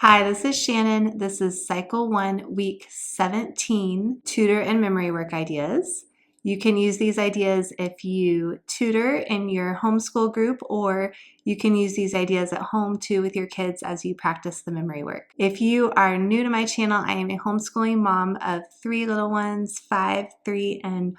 Hi, this is Shannon. This is Cycle 1, Week 17, Tutor and Memory Work Ideas. You can use these ideas if you tutor in your homeschool group, or you can use these ideas at home too with your kids as you practice the memory work. If you are new to my channel, I am a homeschooling mom of 3 little ones, 5, 3, and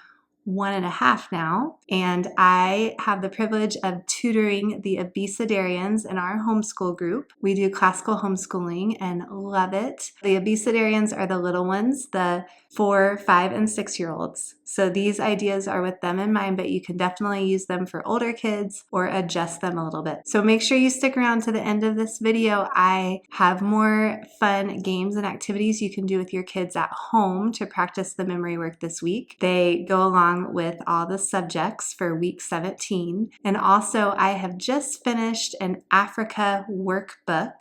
1.5 now, and I have the privilege of tutoring the Abecedarians in our homeschool group. We do classical homeschooling and love it. The Abecedarians are the little ones, the 4, 5, and 6-year-olds. So these ideas are with them in mind, but you can definitely use them for older kids or adjust them a little bit. So make sure you stick around to the end of this video. I have more fun games and activities you can do with your kids at home to practice the memory work this week. They go along with all the subjects for week 17. And also I have just finished an Africa workbook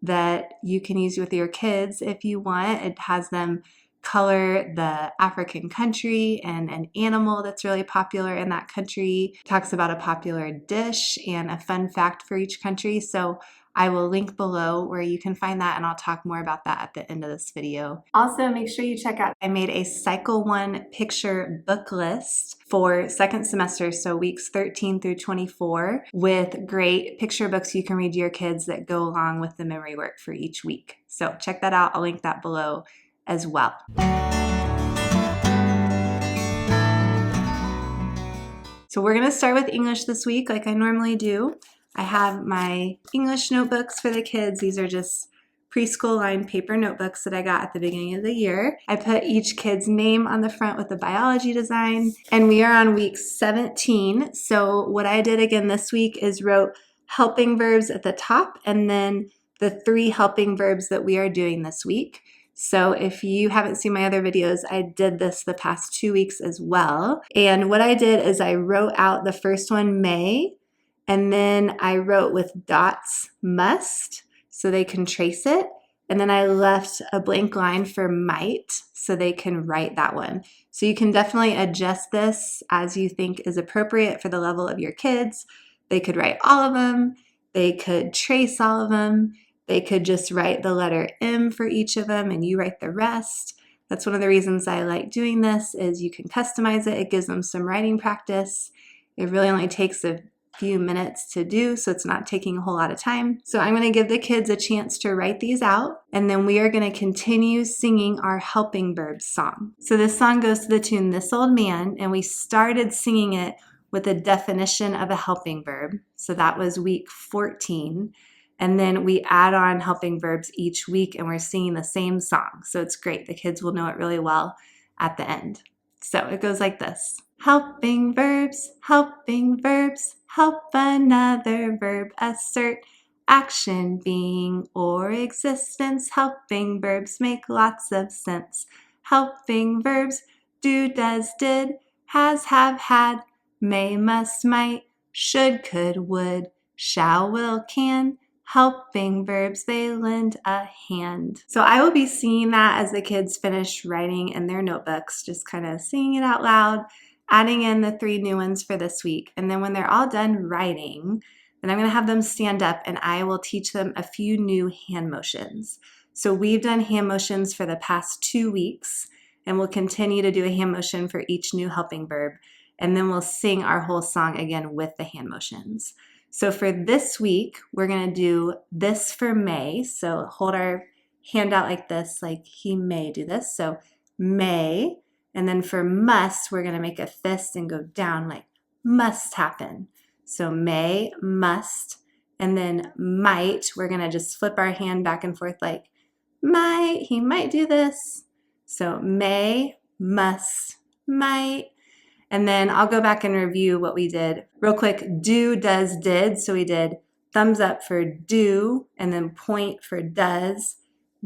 that you can use with your kids if you want. It has them color the African country and an animal that's really popular in that country. It talks about a popular dish and a fun fact for each country. So I will link below where you can find that, and I'll talk more about that at the end of this video. Also, make sure you check out, I made a Cycle 1 picture book list for second semester, so weeks 13 through 24, with great picture books you can read to your kids that go along with the memory work for each week. So check that out. I'll link that below as well. So we're going to start with English this week like I normally do. I have my English notebooks for the kids. These are just preschool lined paper notebooks that I got at the beginning of the year. I put each kid's name on the front with the biology design, and we are on week 17. So what I did again this week is wrote helping verbs at the top and then the 3 helping verbs that we are doing this week. So if you haven't seen my other videos, I did this the past 2 weeks as well. And what I did is I wrote out the first one, may, and then I wrote with dots, must, so they can trace it. And then I left a blank line for might, so they can write that one. So you can definitely adjust this as you think is appropriate for the level of your kids. They could write all of them. They could trace all of them. They could just write the letter M for each of them and you write the rest. That's one of the reasons I like doing this, is you can customize it. It gives them some writing practice. It really only takes a few minutes to do, so it's not taking a whole lot of time. So I'm going to give the kids a chance to write these out, and then we are going to continue singing our helping verbs song. So this song goes to the tune This Old Man, and we started singing it with a definition of a helping verb. So that was week 14. And then we add on helping verbs each week, and we're singing the same song. So it's great. The kids will know it really well at the end. So it goes like this. Helping verbs, help another verb assert, action, being, or existence. Helping verbs make lots of sense. Helping verbs, do, does, did, has, have, had, may, must, might, should, could, would, shall, will, can. Helping verbs, they lend a hand. So I will be singing that as the kids finish writing in their notebooks, just kind of singing it out loud, adding in the 3 new ones for this week. And then when they're all done writing, then I'm going to have them stand up and I will teach them a few new hand motions. So we've done hand motions for the past 2 weeks, and we'll continue to do a hand motion for each new helping verb. And then we'll sing our whole song again with the hand motions. So for this week, we're going to do this for may. So hold our hand out like this, like he may do this. So may. And then for must, we're going to make a fist and go down like must happen. So may, must. And then might, we're going to just flip our hand back and forth like might. He might do this. So may, must, might. And then I'll go back and review what we did real quick. Do, does, did. So we did thumbs up for do, and then point for does,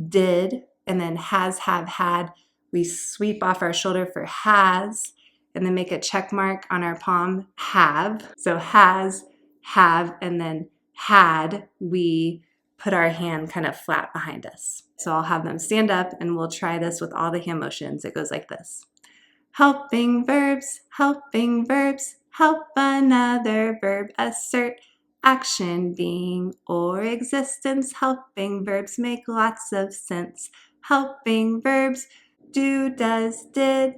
did, and then has, have, had. We sweep off our shoulder for has, and then make a check mark on our palm, have. So has, have, and then had, we put our hand kind of flat behind us. So I'll have them stand up and we'll try this with all the hand motions. It goes like this. Helping verbs, help another verb assert, action, being, or existence, helping verbs make lots of sense. Helping verbs do, does, did,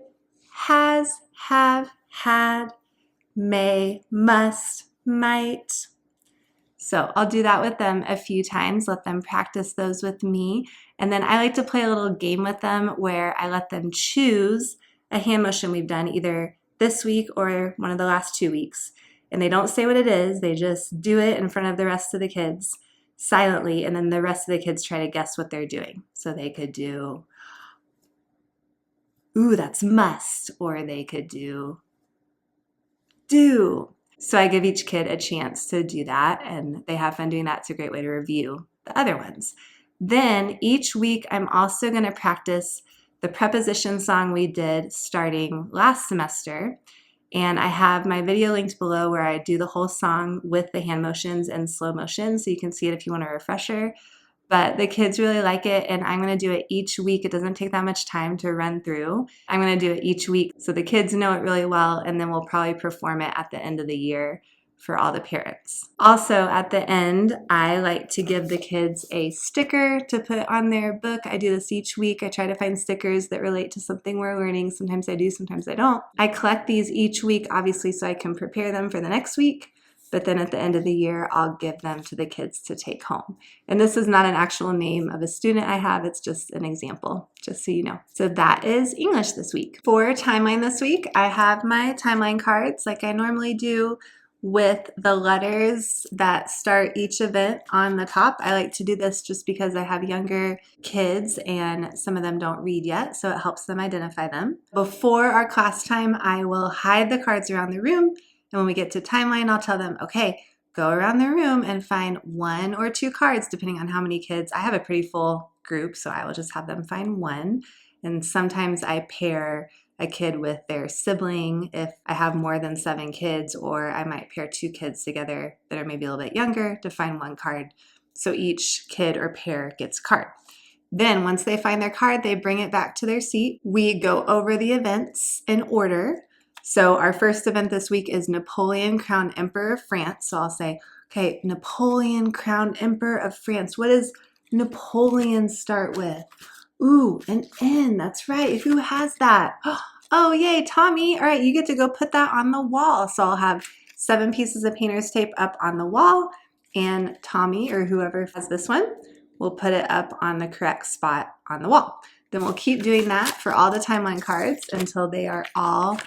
has, have, had, may, must, might. So I'll do that with them a few times, let them practice those with me. And then I like to play a little game with them where I let them choose a hand motion we've done either this week or one of the last 2 weeks. And they don't say what it is, they just do it in front of the rest of the kids silently, and then the rest of the kids try to guess what they're doing. So they could do, ooh, that's must, or they could do. So I give each kid a chance to do that, and they have fun doing that. It's a great way to review the other ones. Then each week, I'm also going to practice the preposition song we did starting last semester. And I have my video linked below where I do the whole song with the hand motions and slow motion, so you can see it if you want a refresher. But the kids really like it, and I'm going to do it each week. It doesn't take that much time to run through. I'm going to do it each week so the kids know it really well, and then we'll probably perform it at the end of the year for all the parents. Also, at the end, I like to give the kids a sticker to put on their book. I do this each week. I try to find stickers that relate to something we're learning. Sometimes I do, sometimes I don't. I collect these each week, obviously, so I can prepare them for the next week. But then at the end of the year, I'll give them to the kids to take home. And this is not an actual name of a student I have, it's just an example, just so you know. So that is English this week. For timeline this week, I have my timeline cards like I normally do with the letters that start each event on the top. I like to do this just because I have younger kids and some of them don't read yet, so it helps them identify them. Before our class time, I will hide the cards around the room. And when we get to timeline, I'll tell them, okay, go around the room and find 1 or 2 cards, depending on how many kids. I have a pretty full group, so I will just have them find 1. And sometimes I pair a kid with their sibling if I have more than 7 kids, or I might pair 2 kids together that are maybe a little bit younger to find 1 card. So each kid or pair gets a card. Then once they find their card, they bring it back to their seat. We go over the events in order. So our first event this week is Napoleon crowned Emperor of France. So I'll say, okay, Napoleon crowned Emperor of France. What does Napoleon start with? Ooh, an N, that's right. Who has that? Oh, yay, Tommy. All right, you get to go put that on the wall. So I'll have 7 pieces of painter's tape up on the wall, and Tommy, or whoever has this one, will put it up on the correct spot on the wall. Then we'll keep doing that for all the timeline cards until they are all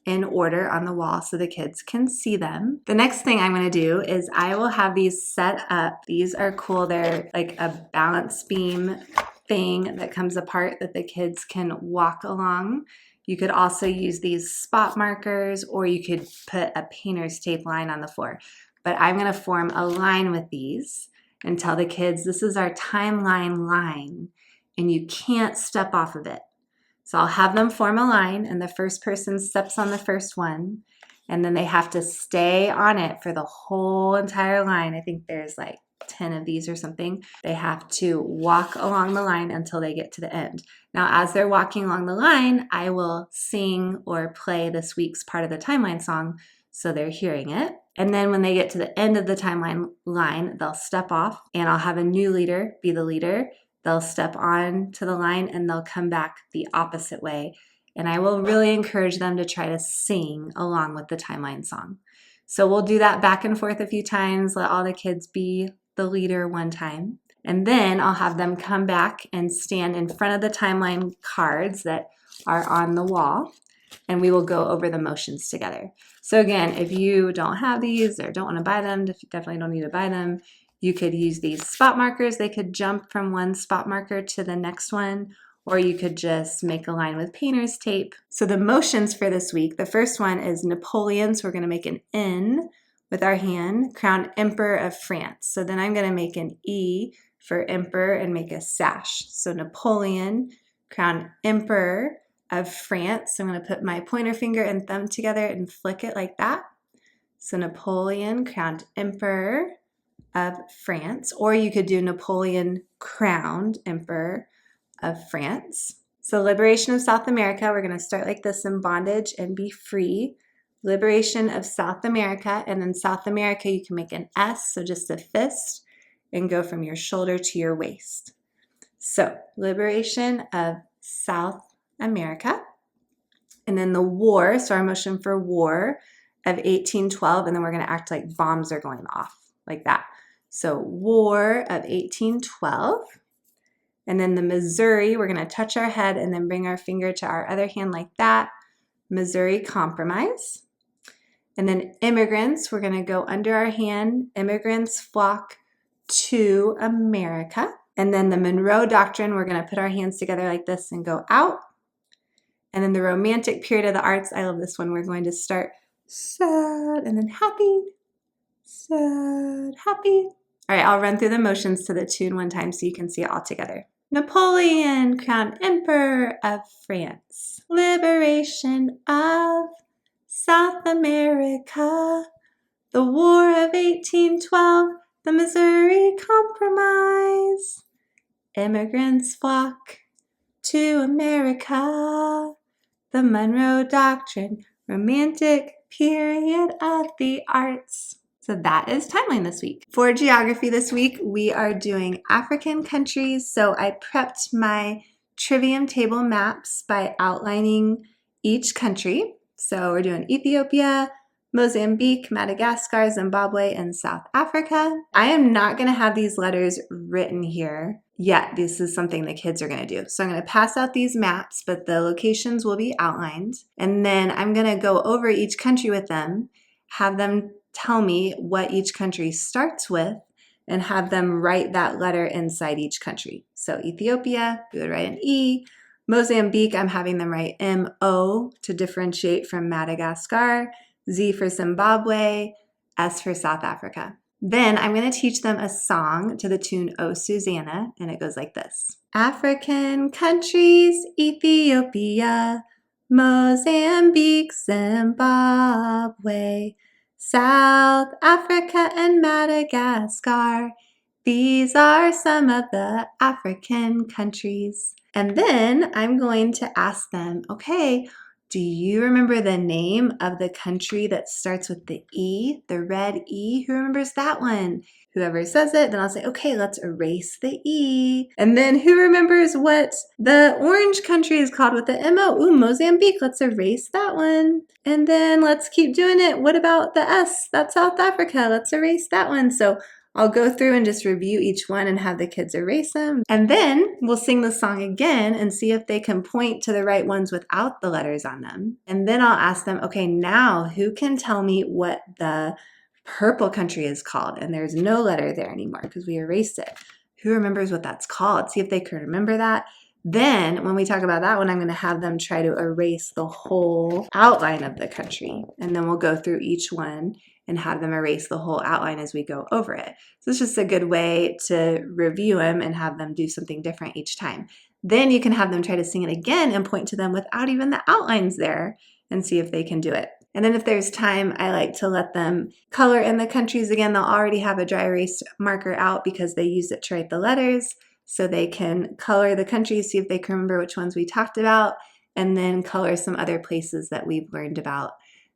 in order on the wall so the kids can see them. The next thing I'm going to do is I will have these set up. These are cool. They're like a balance beam thing that comes apart that the kids can walk along. You could also use these spot markers, or you could put a painter's tape line on the floor. But I'm going to form a line with these and tell the kids this is our timeline line and you can't step off of it. So I'll have them form a line, and the first person steps on the first one, and then they have to stay on it for the whole entire line. I think there's like 10 of these or something. They have to walk along the line until they get to the end. Now, as they're walking along the line, I will sing or play this week's part of the timeline song so they're hearing it. And then when they get to the end of the timeline line, they'll step off, and I'll have a new leader be the leader. They'll step on to the line and they'll come back the opposite way. And I will really encourage them to try to sing along with the timeline song. So we'll do that back and forth a few times, let all the kids be the leader one time. And then I'll have them come back and stand in front of the timeline cards that are on the wall, and we will go over the motions together. So again, if you don't have these or don't want to buy them, definitely don't need to buy them. You could use these spot markers. They could jump from one spot marker to the next one, or you could just make a line with painter's tape. So the motions for this week, the first one is Napoleon. So we're going to make an N with our hand, crowned Emperor of France. So then I'm going to make an E for Emperor and make a sash. So Napoleon, crowned Emperor of France. So I'm going to put my pointer finger and thumb together and flick it like that. So Napoleon, crowned Emperor of France, or you could do Napoleon crowned Emperor of France. So liberation of South America, we're going to start like this in bondage and be free. Liberation of South America, and in South America you can make an S, so just a fist, and go from your shoulder to your waist. So, liberation of South America. And then the war, so our motion for war of 1812, and then we're going to act like bombs are going off, like that. So, War of 1812. And then the Missouri, we're going to touch our head and then bring our finger to our other hand like that. Missouri Compromise. And then immigrants, we're going to go under our hand. Immigrants flock to America. And then the Monroe Doctrine, we're going to put our hands together like this and go out. And then the romantic period of the arts, I love this one. We're going to start sad and then happy, sad, happy. All right, I'll run through the motions to the tune one time so you can see it all together. Napoleon, crowned Emperor of France. Liberation of South America. The War of 1812. The Missouri Compromise. Immigrants flock to America. The Monroe Doctrine. Romantic period of the arts. So that is timeline this week. For geography this week, we are doing African countries. So I prepped my Trivium table maps by outlining each country. So we're doing Ethiopia, Mozambique, Madagascar, Zimbabwe, and South Africa. I am not going to have these letters written here yet. This is something the kids are going to do. So I'm going to pass out these maps, but the locations will be outlined. And then I'm going to go over each country with them, have them tell me what each country starts with, and have them write that letter inside each country. So Ethiopia, we would write an E. Mozambique, I'm having them write M-O to differentiate from Madagascar. Z for Zimbabwe, S for South Africa. Then I'm going to teach them a song to the tune Oh Susanna, and it goes like this. African countries, Ethiopia, Mozambique, Zimbabwe, South Africa, and Madagascar. These are some of the African countries. And then I'm going to ask them, okay, do you remember the name of the country that starts with the E, the red E? Who remembers that one? Whoever says it, then I'll say, okay, let's erase the E. And then who remembers what the orange country is called with the M-O? Ooh, Mozambique, let's erase that one. And then let's keep doing it. What about the S? That's South Africa. Let's erase that one. So I'll go through and just review each one and have the kids erase them. And then we'll sing the song again and see if they can point to the right ones without the letters on them. And then I'll ask them, okay, now who can tell me what the purple country is called? And there's no letter there anymore because we erased it. Who remembers what that's called? See if they can remember that. Then when we talk about that one, I'm going to have them try to erase the whole outline of the country. And then we'll go through each one and have them erase the whole outline as we go over it. So it's just a good way to review them and have them do something different each time. Then you can have them try to sing it again and point to them without even the outlines there and see if they can do it. And then if there's time, I like to let them color in the countries again. They'll already have a dry erase marker out because they use it to write the letters. So they can color the countries, see if they can remember which ones we talked about, and then color some other places that we've learned about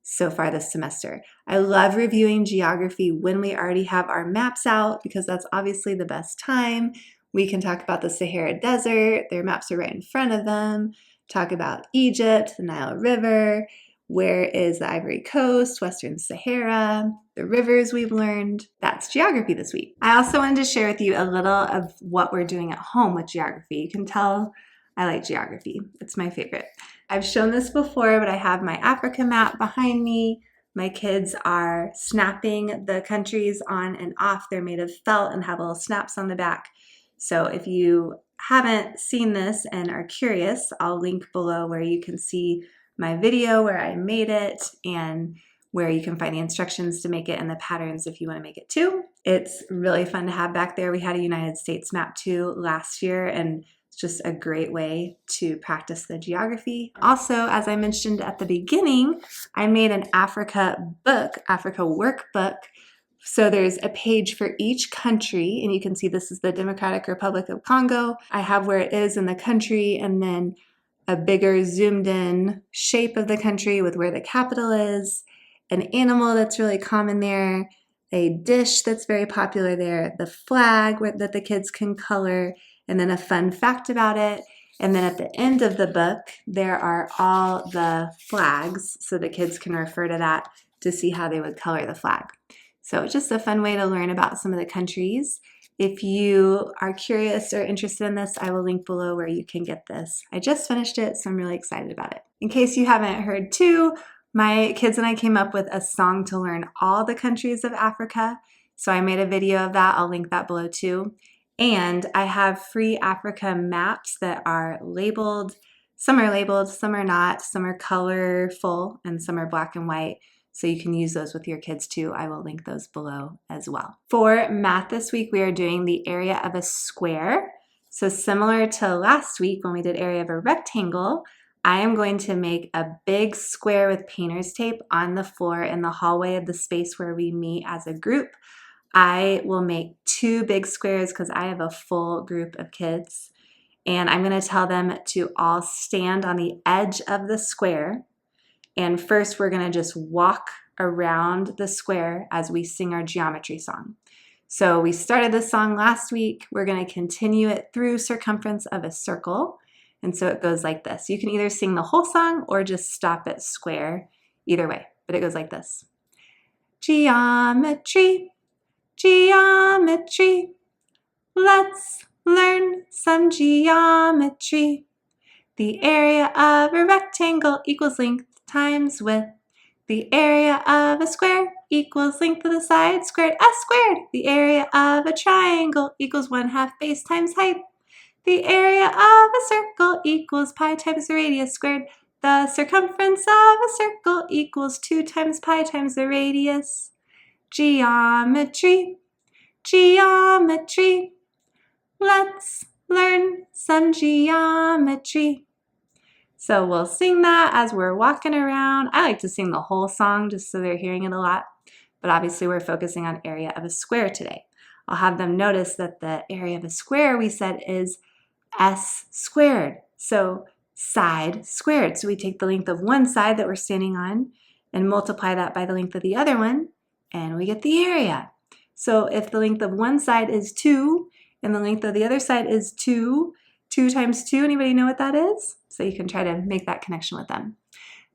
so far this semester. I love reviewing geography when we already have our maps out because that's obviously the best time. We can talk about the Sahara Desert, their maps are right in front of them, talk about Egypt, the Nile River, where is the Ivory Coast, Western Sahara, the rivers we've learned. That's geography this week. I also wanted to share with you a little of what we're doing at home with geography. You can tell I like geography. It's my favorite. I've shown this before, but I have my Africa map behind me. My kids are snapping the countries on and off. They're made of felt and have little snaps on the back. So if you haven't seen this and are curious, I'll link below where you can see my video where I made it and where you can find the instructions to make it and the patterns if you want to make it too. It's really fun to have back there. We had a United States map too last year, and it's just a great way to practice the geography. Also, as I mentioned at the beginning, I made an Africa book, Africa workbook. So there's a page for each country, and you can see this is the Democratic Republic of Congo. I have where it is in the country, and then a bigger zoomed in shape of the country with where the capital is. an animal that's really common there, a dish that's very popular there, the flag that the kids can color, and then a fun fact about it. And then at the end of the book, there are all the flags, so the kids can refer to that to see how they would color the flag. So just a fun way to learn about some of the countries. If you are curious or interested in this, I will link below where you can get this. I just finished it, so I'm really excited about it. In case you haven't heard too, my kids and I came up with a song to learn all the countries of Africa. So I made a video of that. I'll link that below too. And I have free Africa maps that are labeled. Some are labeled, some are not. Some are colorful and some are black and white. So you can use those with your kids too. I will link those below as well. For math this week, we are doing the area of a square. So similar to last week when we did area of a rectangle, I am going to make a big square with painter's tape on the floor in the hallway of the space where we meet as a group. I will make 2 big squares because I have a full group of kids. And I'm going to tell them to all stand on the edge of the square. And first, we're going to just walk around the square as we sing our geometry song. So we started this song last week. We're going to continue it through circumference of a circle. And so it goes like this. You can either sing the whole song or just stop at square. Either way, but it goes like this. Geometry, geometry. Let's learn some geometry. The area of a rectangle equals length times width. The area of a square equals length of the side squared s squared. The area of a triangle equals 1/2 base times height. The area of a circle equals pi times the radius squared. The circumference of a circle equals 2 times pi times the radius. Geometry, geometry. Let's learn some geometry. So we'll sing that as we're walking around. I like to sing the whole song just so they're hearing it a lot, but obviously we're focusing on area of a square today. I'll have them notice that the area of a square we said is s squared, so side squared. So we take the length of one side that we're standing on and multiply that by the length of the other one, and we get the area. So if the length of one side is 2 and the length of the other side is 2, 2 times 2, anybody know what that is? So you can try to make that connection with them.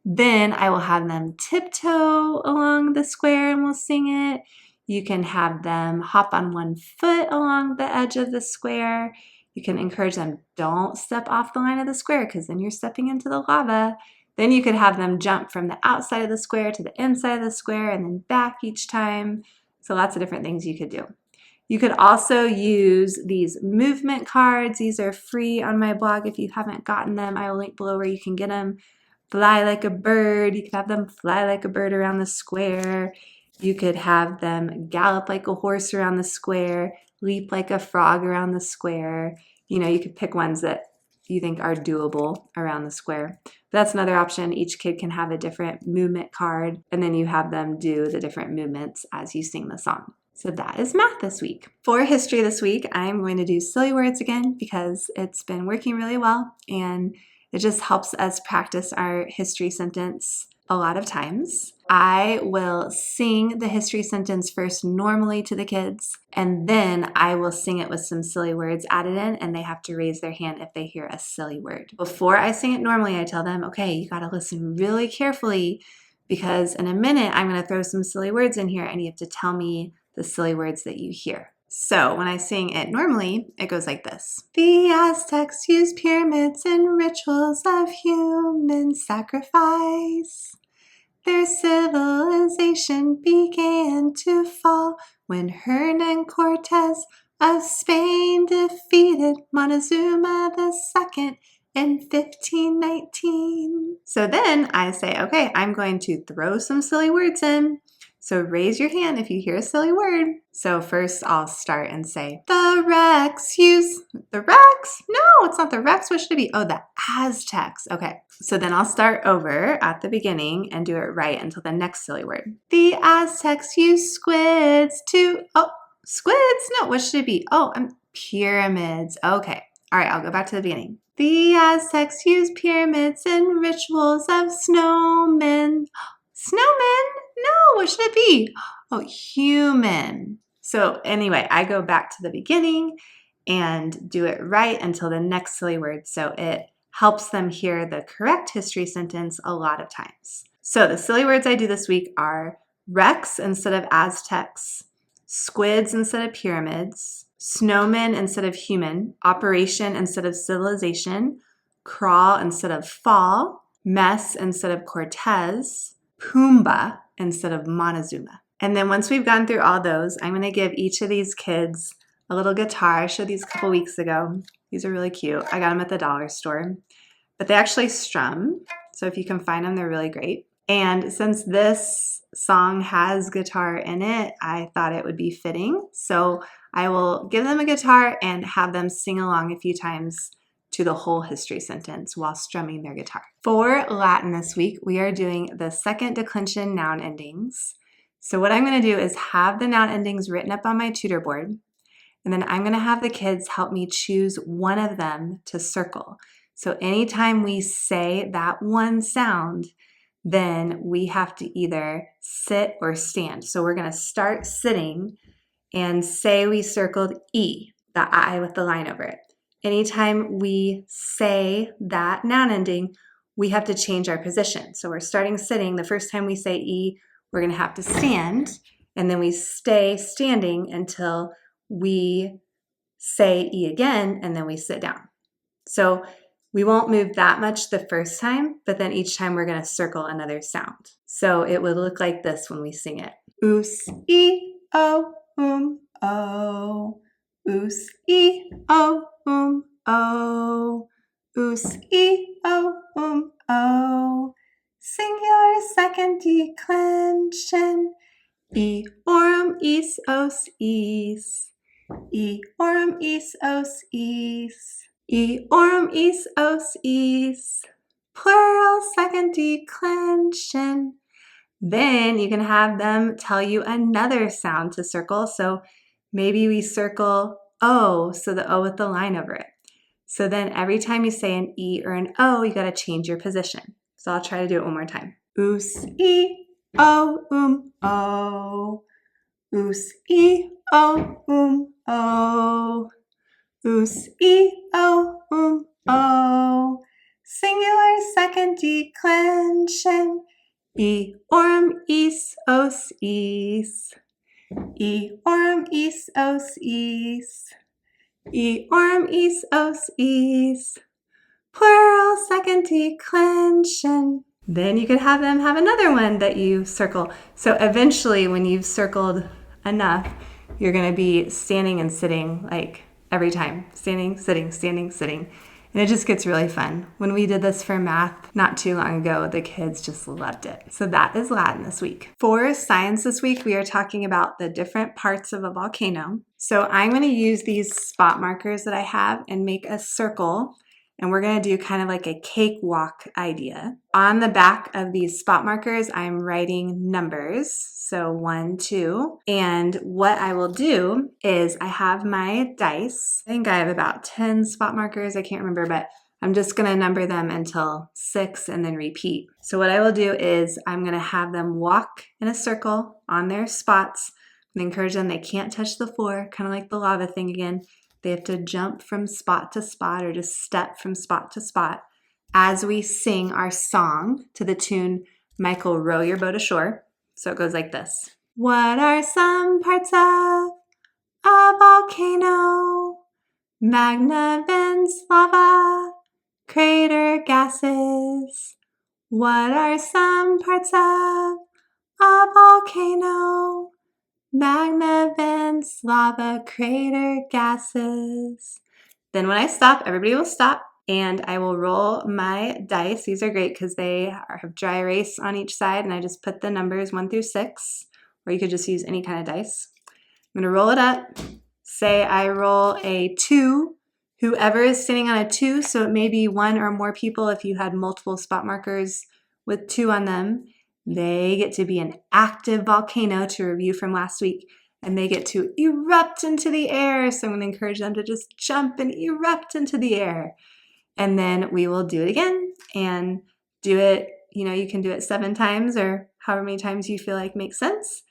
Then I will have them tiptoe along the square and we'll sing it. You can have them hop on one foot along the edge of the square. You can encourage them, don't step off the line of the square because then you're stepping into the lava. Then you could have them jump from the outside of the square to the inside of the square and then back each time. So lots of different things you could do. You could also use these movement cards. These are free on my blog. If you haven't gotten them, I will link below where you can get them. Fly like a bird. You could have them fly like a bird around the square. You could have them gallop like a horse around the square, leap like a frog around the square. You know, you could pick ones that you think are doable around the square. But that's another option. Each kid can have a different movement card, and then you have them do the different movements as you sing the song. So that is math this week. For history this week, I'm going to do silly words again because it's been working really well and it just helps us practice our history sentence a lot of times. I will sing the history sentence first normally to the kids, and then I will sing it with some silly words added in, and they have to raise their hand if they hear a silly word. Before I sing it normally, I tell them, okay, you got to listen really carefully because in a minute, I'm going to throw some silly words in here and you have to tell me the silly words that you hear. So when I sing it normally, it goes like this. The Aztecs used pyramids and rituals of human sacrifice. Their civilization began to fall when Hernan Cortez of Spain defeated Montezuma II in 1519. So then I say, okay, I'm going to throw some silly words in. So raise your hand if you hear a silly word. So first I'll start and say, the Rex use, the Rex? No, it's not the Rex. What should it be? Oh, the Aztecs. Okay, so then I'll start over at the beginning and do it right until the next silly word. The Aztecs used squids to, oh, squids? No, what should it be? Oh, pyramids. Okay, all right, I'll go back to the beginning. The Aztecs used pyramids and rituals of snowmen. Snowman? No, what should it be? Oh, human. So anyway, I go back to the beginning and do it right until the next silly word. So it helps them hear the correct history sentence a lot of times. So the silly words I do this week are Rex instead of Aztecs, squids instead of pyramids, snowmen instead of human, operation instead of civilization, crawl instead of fall, mess instead of Cortez, Pumbaa instead of Montezuma. And then once we've gone through all those, I'm going to give each of these kids a little guitar. I showed these a couple weeks ago. These are really cute. I got them at the dollar store. But they actually strum. So if you can find them, they're really great. And since this song has guitar in it, I thought it would be fitting. So I will give them a guitar and have them sing along a few times to the whole history sentence while strumming their guitar. For Latin this week, we are doing the second declension noun endings. So what I'm going to do is have the noun endings written up on my tutor board, and then I'm going to have the kids help me choose one of them to circle. So anytime we say that one sound, then we have to either sit or stand. So we're going to start sitting and say we circled E, the I with the line over it. Anytime we say that noun ending, we have to change our position. So we're starting sitting. The first time we say E, we're going to have to stand, and then we stay standing until we say E again, and then we sit down. So we won't move that much the first time, but then each time we're going to circle another sound. So it would look like this when we sing it. Us, E, O, O. Us, E, O, O. Us, E, O, O. Singular second declension. E, orum, is, os, is. E, orum, is, os, is. E, orum, is, os, is. Plural second declension. Then you can have them tell you another sound to circle. So maybe we circle O, so the O with the line over it. So then every time you say an E or an O, you got to change your position. So I'll try to do it one more time. Us, E, O, O. Us, E, O, O. Us, E, O, O. Singular second declension. E, orum, is, os, is. E, orum, is, os, is. E, orum, is, os, is. Plural second declension. Then you could have them have another one that you circle. So eventually when you've circled enough, you're going to be standing and sitting like every time. Standing, sitting, standing, sitting. And it just gets really fun. When we did this for math not too long ago, the kids just loved it. So that is Latin this week. For science this week, we are talking about the different parts of a volcano. So I'm going to use these spot markers that I have and make a circle. And we're going to do kind of like a cakewalk idea. On the back of these spot markers, I'm writing numbers. So 1, 2. And what I will do is I have my dice. I think I have about 10 spot markers. I can't remember, but I'm just going to number them until 6 and then repeat. So what I will do is I'm going to have them walk in a circle on their spots and encourage them. They can't touch the floor, kind of like the lava thing again. They have to jump from spot to spot or just step from spot to spot as we sing our song to the tune, Michael, Row Your Boat Ashore. So it goes like this. What are some parts of a volcano? Magma, vents, lava, crater, gases. What are some parts of a volcano? Magma, vents, lava, crater, gases. Then when I stop, everybody will stop and I will roll my dice. These are great because they have dry erase on each side and I just put the numbers 1 through 6, or you could just use any kind of dice. I'm going to roll it up. Say I roll a 2. Whoever is sitting on a 2, so it may be 1 or more people if you had multiple spot markers with 2 on them. They get to be an active volcano to review from last week, and they get to erupt into the air. So I'm going to encourage them to just jump and erupt into the air. And then we will do it again and do it, you can do it 7 times or however many times you feel like makes sense.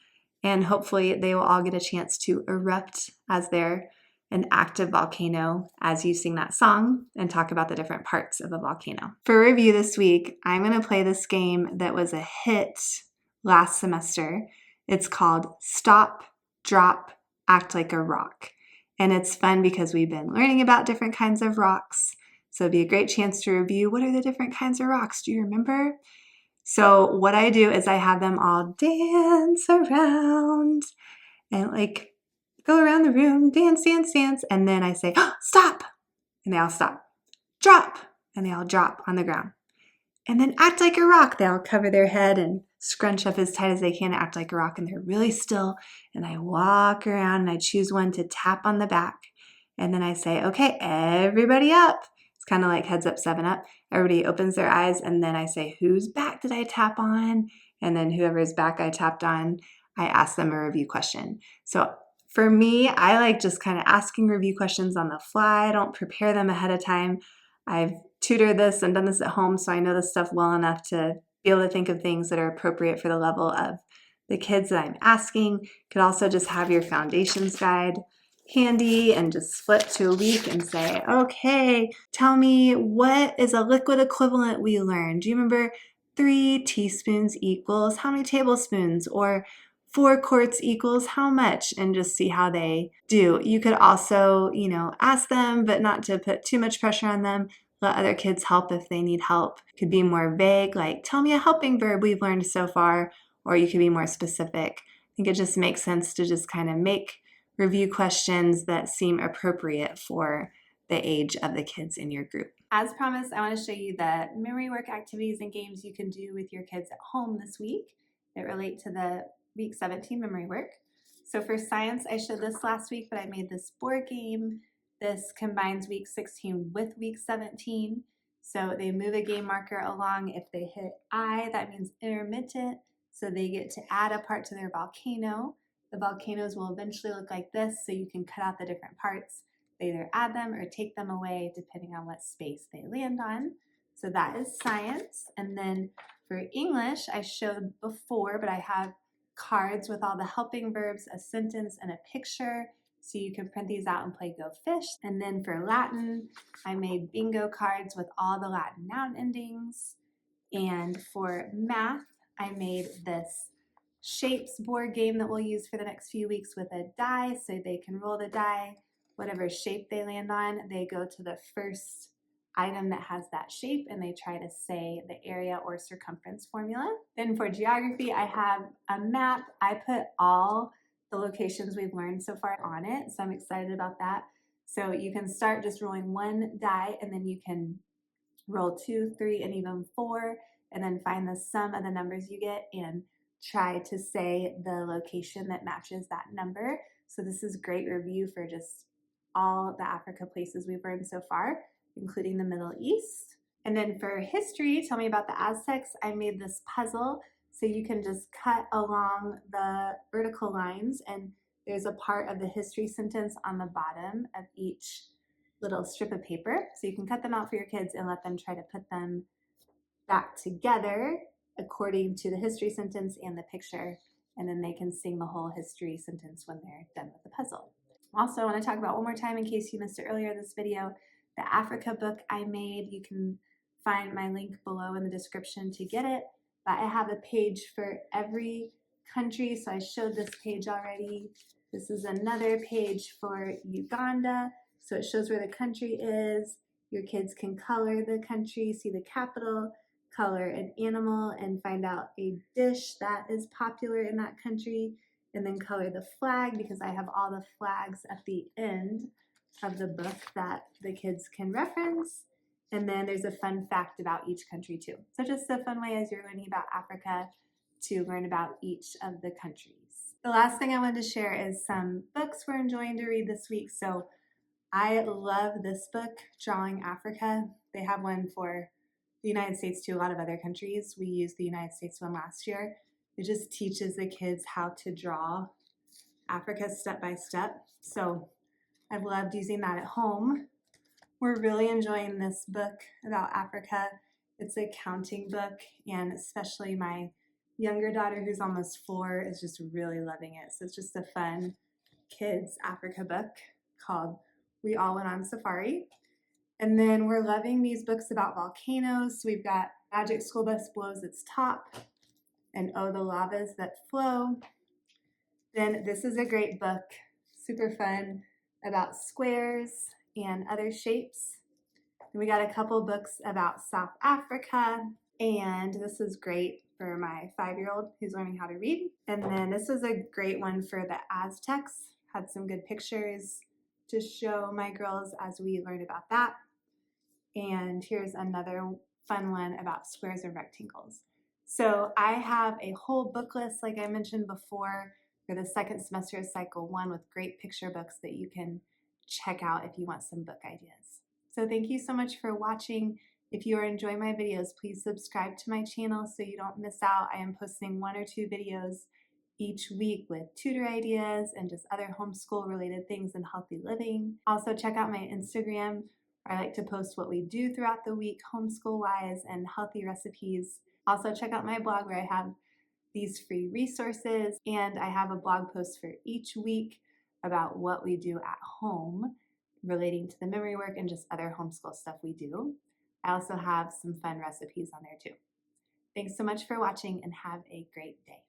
And hopefully they will all get a chance to erupt as they're an active volcano as you sing that song and talk about the different parts of a volcano. For review this week, I'm going to play this game that was a hit last semester. It's called Stop, Drop, Act Like a Rock. And it's fun because we've been learning about different kinds of rocks. So it'd be a great chance to review what are the different kinds of rocks. Do you remember? So what I do is I have them all dance around and like go around the room, dance, dance, dance. And then I say, oh, stop. And they all stop. Drop. And they all drop on the ground. And then act like a rock. They all cover their head and scrunch up as tight as they can, act like a rock. And they're really still. And I walk around and I choose one to tap on the back. And then I say, okay, everybody up. It's kind of like Heads Up, 7 Up. Everybody opens their eyes. And then I say, whose back did I tap on? And then whoever's back I tapped on, I ask them a review question. So for me, I like just kind of asking review questions on the fly. I don't prepare them ahead of time. I've tutored this and done this at home, so I know this stuff well enough to be able to think of things that are appropriate for the level of the kids that I'm asking. You could also just have your foundations guide handy and just flip to a week and say, okay, tell me what is a liquid equivalent we learned. Do you remember 3 teaspoons equals how many tablespoons? Or 4 quarts equals how much? And just see how they do. You could also, ask them, but not to put too much pressure on them. Let other kids help if they need help. Could be more vague, like tell me a helping verb we've learned so far, or you could be more specific. I think it just makes sense to just kind of make review questions that seem appropriate for the age of the kids in your group. As promised, I want to show you the memory work activities and games you can do with your kids at home this week that relate to the week 17 memory work. So for science, I showed this last week, but I made this board game. This combines week 16 with week 17. So they move a game marker along. If they hit I, that means intermittent. So they get to add a part to their volcano. The volcanoes will eventually look like this, so you can cut out the different parts. They either add them or take them away depending on what space they land on. So that is science. And then for English, I showed before, but I have cards with all the helping verbs, a sentence, and a picture. So you can print these out and play Go Fish. And then for Latin, I made bingo cards with all the Latin noun endings. And for math, I made this shapes board game that we'll use for the next few weeks with a die, so they can roll the die. Whatever shape they land on, they go to the first item that has that shape and they try to say the area or circumference formula. Then for geography, I have a map. I put all the locations we've learned so far on it, so I'm excited about that. So you can start just rolling 1 die and then you can roll 2, 3, and even 4, and then find the sum of the numbers you get and try to say the location that matches that number. So this is great review for just all the Africa places we've learned so far, including the Middle East. And then for history, tell me about the Aztecs. I made this puzzle so you can just cut along the vertical lines, and there's a part of the history sentence on the bottom of each little strip of paper. So you can cut them out for your kids and let them try to put them back together according to the history sentence and the picture, and then they can sing the whole history sentence when they're done with the puzzle. Also, I want to talk about one more time, in case you missed it earlier in this video, the Africa book I made. You can find my link below in the description to get it, but I have a page for every country. So I showed this page already. This is another page for Uganda. So it shows where the country is. Your kids can color the country, see the capital, color an animal, and find out a dish that is popular in that country, and then color the flag, because I have all the flags at the end of the book that the kids can reference. And then there's a fun fact about each country too. So just a fun way as you're learning about Africa to learn about each of the countries. The last thing I wanted to share is some books we're enjoying to read this week. So I love this book, Drawing Africa. They have one for the United States too, a lot of other countries. We used the United States one last year. It just teaches the kids how to draw Africa step by step. So I've loved using that at home. We're really enjoying this book about Africa. It's a counting book, and especially my younger daughter, who's almost 4, is just really loving it. So it's just a fun kids Africa book called We All Went on Safari. And then we're loving these books about volcanoes. So we've got Magic School Bus Blows Its Top and Oh, the Lavas That Flow. Then this is a great book, super fun, about squares and other shapes. And we got a couple books about South Africa, and this is great for my 5-year-old who's learning how to read. And then this is a great one for the Aztecs. Had some good pictures to show my girls as we learn about that. And here's another fun one about squares and rectangles. So I have a whole book list, like I mentioned before, for the second semester of Cycle 1 with great picture books that you can check out if you want some book ideas. So thank you so much for watching. If you are enjoying my videos, please subscribe to my channel so you don't miss out. I am posting 1 or 2 videos each week with tutor ideas and just other homeschool related things and healthy living. Also check out my Instagram, where I like to post what we do throughout the week homeschool wise and healthy recipes. Also check out my blog where I have these free resources, and I have a blog post for each week about what we do at home relating to the memory work and just other homeschool stuff we do. I also have some fun recipes on there too. Thanks so much for watching and have a great day.